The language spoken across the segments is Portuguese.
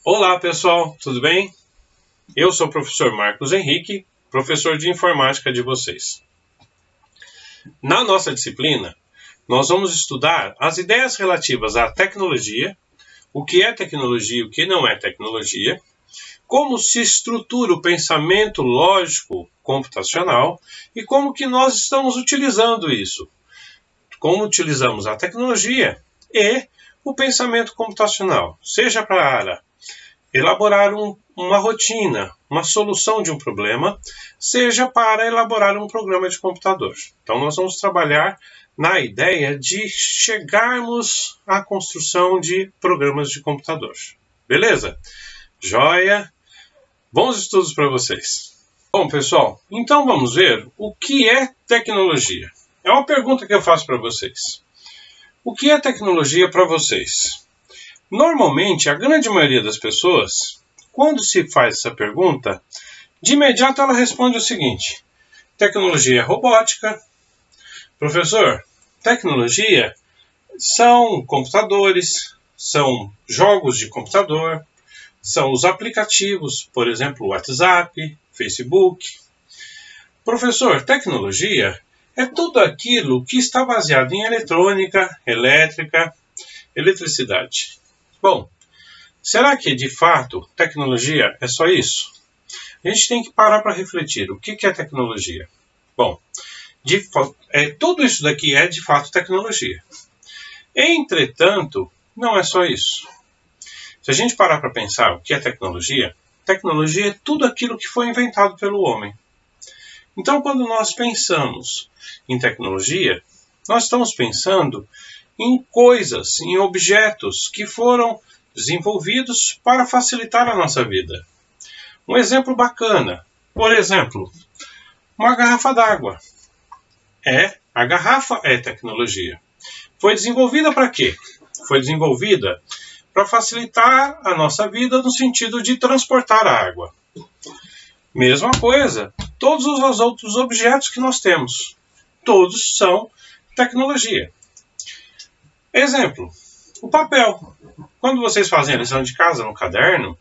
Olá pessoal, tudo bem? Eu sou o professor Marcos Henrique, professor de informática de vocês. Na nossa disciplina, nós vamos estudar as ideias relativas à tecnologia, o que é tecnologia e o que não é tecnologia, como se estrutura o pensamento lógico computacional e como que nós estamos utilizando isso. Como utilizamos a tecnologia e o pensamento computacional, seja para elaborar uma rotina, uma solução de um problema, seja para elaborar um programa de computador. Então nós vamos trabalhar na ideia de chegarmos à construção de programas de computador. Beleza? Joia? Bons estudos para vocês. Bom, pessoal, então vamos ver o que é tecnologia. É uma pergunta que eu faço para vocês. O que é tecnologia para vocês? Normalmente, a grande maioria das pessoas, quando se faz essa pergunta, de imediato ela responde o seguinte: tecnologia é robótica. Professor, tecnologia são computadores, são jogos de computador, são os aplicativos, por exemplo, WhatsApp, Facebook. Professor, tecnologia é tudo aquilo que está baseado em eletrônica, elétrica, eletricidade. Bom, será que de fato tecnologia é só isso? A gente tem que parar para refletir. O que é tecnologia? Bom, tudo isso daqui é de fato tecnologia. Entretanto, não é só isso. Se a gente parar para pensar o que é tecnologia é tudo aquilo que foi inventado pelo homem. Então, quando nós pensamos em tecnologia, nós estamos pensando em coisas, em objetos que foram desenvolvidos para facilitar a nossa vida. Um exemplo bacana, por exemplo, uma garrafa d'água. A garrafa é tecnologia. Foi desenvolvida para quê? Foi desenvolvida para facilitar a nossa vida no sentido de transportar a água. Mesma coisa, todos os outros objetos que nós temos, todos são tecnologia. Exemplo, o papel. Quando vocês fazem a lição de casa no caderno,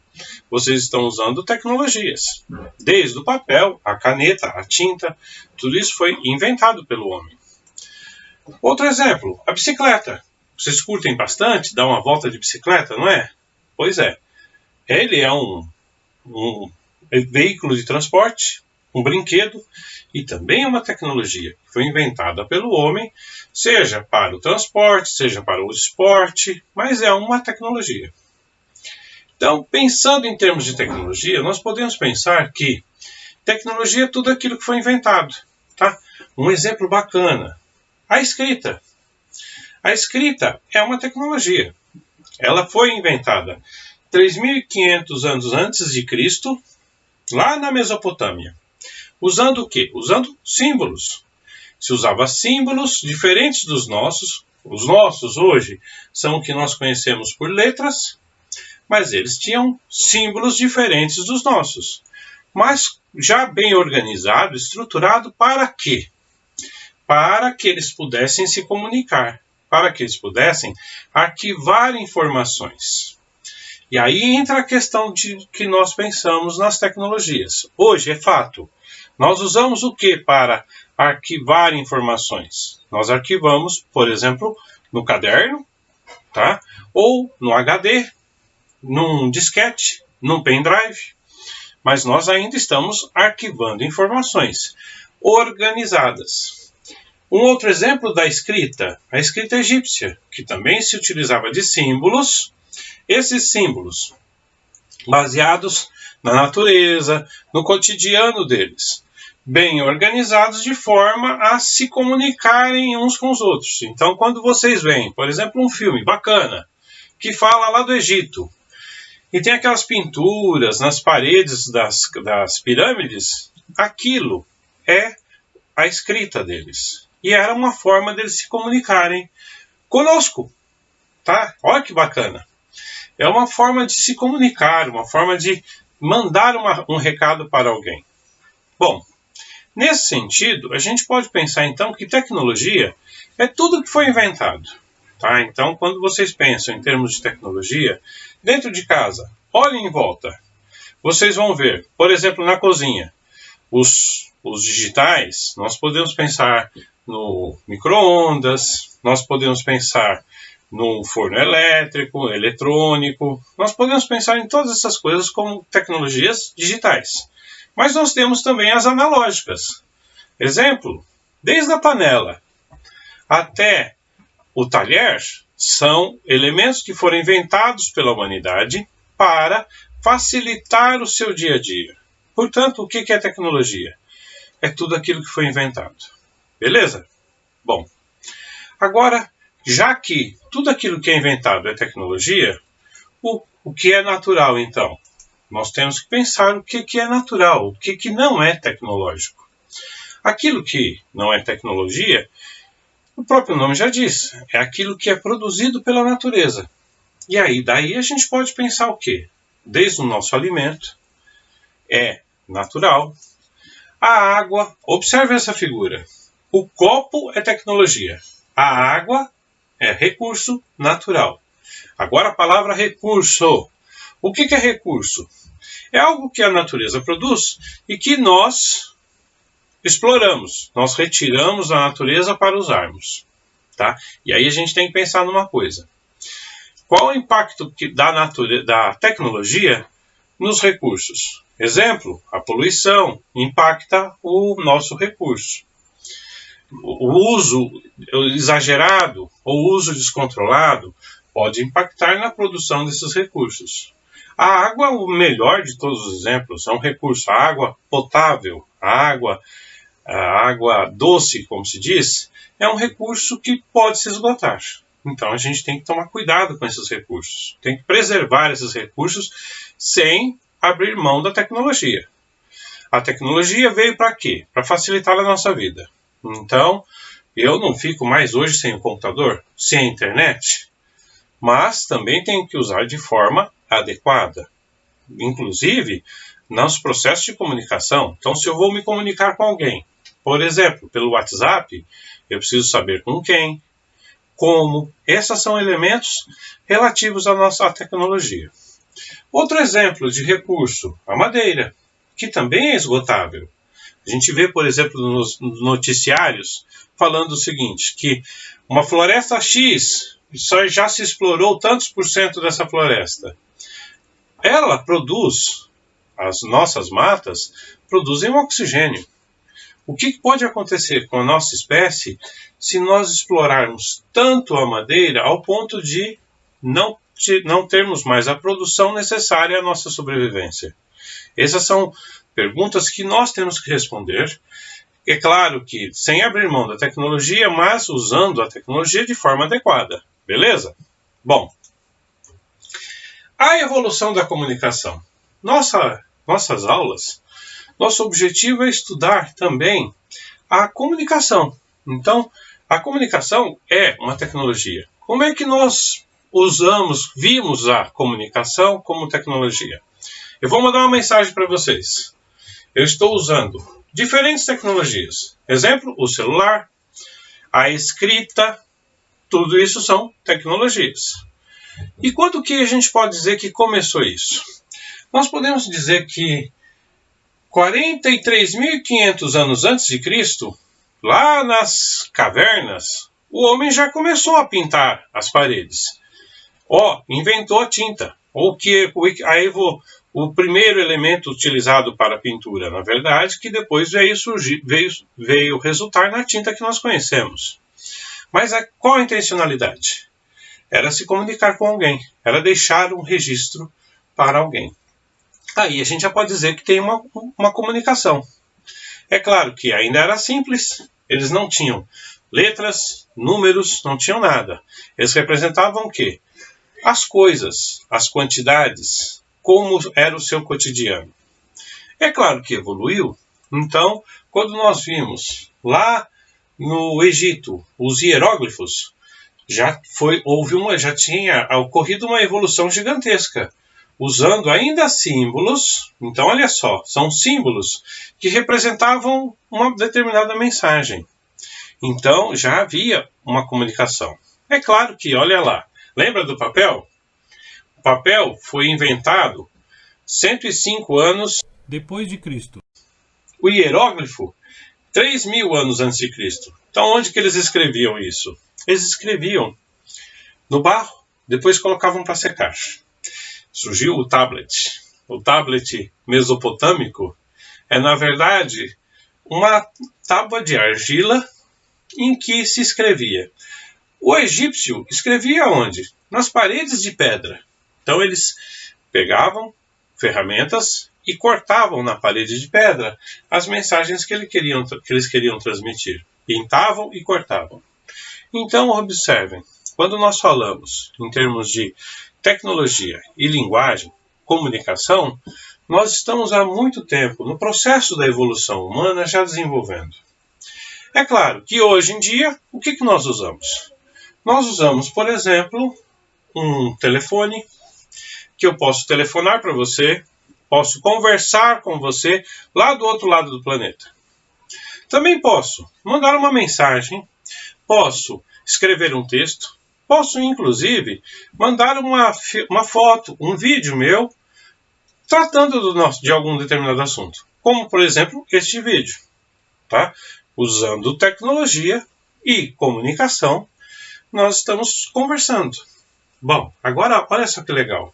vocês estão usando tecnologias. Desde o papel, a caneta, a tinta, tudo isso foi inventado pelo homem. Outro exemplo, a bicicleta. Vocês curtem bastante dar uma volta de bicicleta, não é? Pois é. Ele é um veículo de transporte, um brinquedo, e também é uma tecnologia que foi inventada pelo homem, seja para o transporte, seja para o esporte, mas é uma tecnologia. Então, pensando em termos de tecnologia, nós podemos pensar que tecnologia é tudo aquilo que foi inventado. Tá? Um exemplo bacana, a escrita. A escrita é uma tecnologia. Ela foi inventada 3.500 anos antes de Cristo, lá na Mesopotâmia. Usando o quê? Usando símbolos. Se usava símbolos diferentes dos nossos. Os nossos hoje são o que nós conhecemos por letras, mas eles tinham símbolos diferentes dos nossos. Mas já bem organizado, estruturado para quê? Para que eles pudessem se comunicar, para que eles pudessem arquivar informações. E aí entra a questão de que nós pensamos nas tecnologias. Hoje é fato. Nós usamos o que para arquivar informações? Nós arquivamos, por exemplo, no caderno, tá? Ou no HD, num disquete, num pendrive. Mas nós ainda estamos arquivando informações organizadas. Um outro exemplo da escrita, a escrita egípcia, que também se utilizava de símbolos. Esses símbolos, baseados na natureza, no cotidiano deles, bem organizados de forma a se comunicarem uns com os outros. Então, quando vocês veem, por exemplo, um filme bacana, que fala lá do Egito, e tem aquelas pinturas nas paredes das pirâmides, aquilo é a escrita deles. E era uma forma deles se comunicarem conosco. Tá? Olha que bacana. É uma forma de se comunicar, uma forma de mandar um recado para alguém. Bom, nesse sentido, a gente pode pensar então que tecnologia é tudo que foi inventado. Tá? Então, quando vocês pensam em termos de tecnologia, dentro de casa, Olhem em volta. Vocês vão ver, por exemplo, na cozinha, os digitais, nós podemos pensar no micro-ondas, nós podemos pensar no forno elétrico, eletrônico, nós podemos pensar em todas essas coisas como tecnologias digitais. Mas nós temos também as analógicas. Exemplo, desde a panela até o talher, são elementos que foram inventados pela humanidade para facilitar o seu dia a dia. Portanto, o que é tecnologia? É tudo aquilo que foi inventado. Beleza? Bom, agora, já que tudo aquilo que é inventado é tecnologia, o que é natural, então? Nós temos que pensar o que é natural, o que não é tecnológico. Aquilo que não é tecnologia, o próprio nome já diz, é aquilo que é produzido pela natureza. E aí, daí a gente pode pensar o quê? Desde o nosso alimento, é natural. A água, observe essa figura. O copo é tecnologia. A água é recurso natural. Agora a palavra recurso. O que é recurso? É algo que a natureza produz e que nós exploramos. Nós retiramos da natureza para usarmos. Tá? E aí a gente tem que pensar numa coisa. Qual o impacto da tecnologia nos recursos? Exemplo, a poluição impacta o nosso recurso. O uso exagerado ou o uso descontrolado pode impactar na produção desses recursos. A água, o melhor de todos os exemplos, é um recurso. A água potável, a água doce, como se diz, é um recurso que pode se esgotar. Então a gente tem que tomar cuidado com esses recursos. Tem que preservar esses recursos sem abrir mão da tecnologia. A tecnologia veio para quê? Para facilitar a nossa vida. Então, eu não fico mais hoje sem o computador, sem a internet, mas também tenho que usar de forma adequada. Inclusive, nos processos de comunicação. Então, se eu vou me comunicar com alguém, por exemplo, pelo WhatsApp, eu preciso saber com quem, como. Esses são elementos relativos à nossa tecnologia. Outro exemplo de recurso, a madeira, que também é esgotável. A gente vê, por exemplo, nos noticiários falando o seguinte, que uma floresta X já se explorou tantos por cento dessa floresta. Ela produz, as nossas matas produzem oxigênio. O que pode acontecer com a nossa espécie se nós explorarmos tanto a madeira ao ponto de não termos mais a produção necessária à nossa sobrevivência? Essas são perguntas que nós temos que responder. É claro que sem abrir mão da tecnologia, mas usando a tecnologia de forma adequada. Beleza? Bom, a evolução da comunicação. Nossas aulas, nosso objetivo é estudar também a comunicação. Então, a comunicação é uma tecnologia. Como é que nós vimos a comunicação como tecnologia? Eu vou mandar uma mensagem para vocês. Eu estou usando diferentes tecnologias. Exemplo, o celular, a escrita, tudo isso são tecnologias. E quando que a gente pode dizer que começou isso? Nós podemos dizer que 43.500 anos antes de Cristo, lá nas cavernas, o homem já começou a pintar as paredes. Inventou a tinta, o primeiro elemento utilizado para a pintura, na verdade, que depois veio resultar na tinta que nós conhecemos. Mas qual a intencionalidade? Era se comunicar com alguém, era deixar um registro para alguém. Aí a gente já pode dizer que tem uma comunicação. É claro que ainda era simples, eles não tinham letras, números, não tinham nada. Eles representavam o quê? As coisas, as quantidades, como era o seu cotidiano. É claro que evoluiu. Então, quando nós vimos lá no Egito os hieróglifos, já tinha ocorrido uma evolução gigantesca, usando ainda símbolos. Então, olha só, são símbolos que representavam uma determinada mensagem. Então, já havia uma comunicação. É claro que, olha lá, lembra do papel? papel foi inventado 105 anos depois de Cristo. O hieróglifo, 3.000 anos antes de Cristo. Então, onde que eles escreviam isso? Eles escreviam no barro, depois colocavam para secar. Surgiu o tablet. O tablet mesopotâmico é, na verdade, uma tábua de argila em que se escrevia. O egípcio escrevia onde? Nas paredes de pedra. Então, eles pegavam ferramentas e cortavam na parede de pedra as mensagens que eles queriam transmitir. Pintavam e cortavam. Então, observem, quando nós falamos em termos de tecnologia e linguagem, comunicação, nós estamos há muito tempo no processo da evolução humana já desenvolvendo. É claro que hoje em dia, o que nós usamos? Nós usamos, por exemplo, um telefone, que eu posso telefonar para você, posso conversar com você lá do outro lado do planeta. Também posso mandar uma mensagem, posso escrever um texto, posso inclusive mandar uma foto, um vídeo meu, tratando de algum determinado assunto. Como, por exemplo, este vídeo. Tá? Usando tecnologia e comunicação, nós estamos conversando. Bom, agora olha só que legal.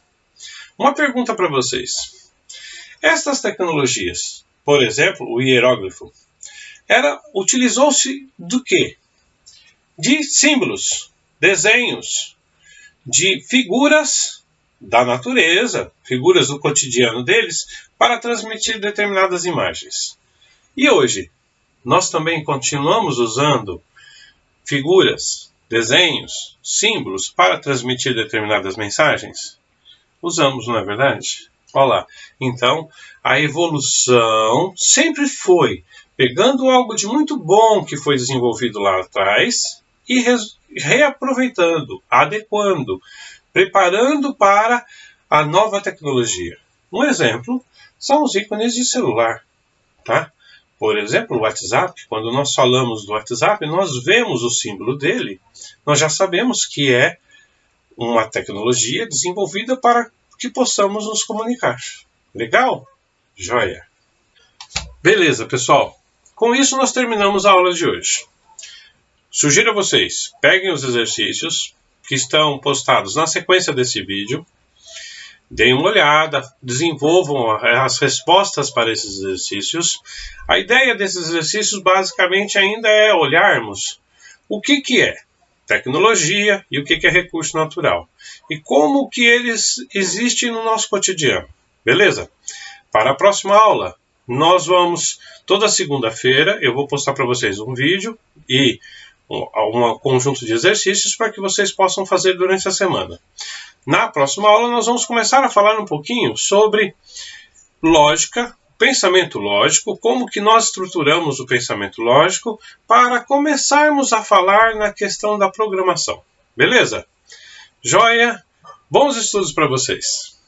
Uma pergunta para vocês. Estas tecnologias, por exemplo, o hieróglifo, utilizou-se do quê? De símbolos, desenhos, de figuras da natureza, figuras do cotidiano deles, para transmitir determinadas imagens. E hoje, nós também continuamos usando figuras, desenhos, símbolos para transmitir determinadas mensagens? Usamos, não é verdade? Olha lá. Então, a evolução sempre foi pegando algo de muito bom que foi desenvolvido lá atrás e reaproveitando, adequando, preparando para a nova tecnologia. Um exemplo são os ícones de celular. Tá? Por exemplo, o WhatsApp. Quando nós falamos do WhatsApp, nós vemos o símbolo dele, nós já sabemos que é uma tecnologia desenvolvida para que possamos nos comunicar. Legal? Joia! Beleza, pessoal. Com isso, nós terminamos a aula de hoje. Sugiro a vocês, peguem os exercícios que estão postados na sequência desse vídeo, deem uma olhada, desenvolvam as respostas para esses exercícios. A ideia desses exercícios, basicamente, ainda é olharmos o que é tecnologia e o que é recurso natural. E como que eles existem no nosso cotidiano. Beleza? Para a próxima aula, nós vamos, toda segunda-feira, eu vou postar para vocês um vídeo e um conjunto de exercícios para que vocês possam fazer durante a semana. Na próxima aula, nós vamos começar a falar um pouquinho sobre lógica, pensamento lógico, como que nós estruturamos o pensamento lógico para começarmos a falar na questão da programação. Beleza? Joia? Bons estudos para vocês!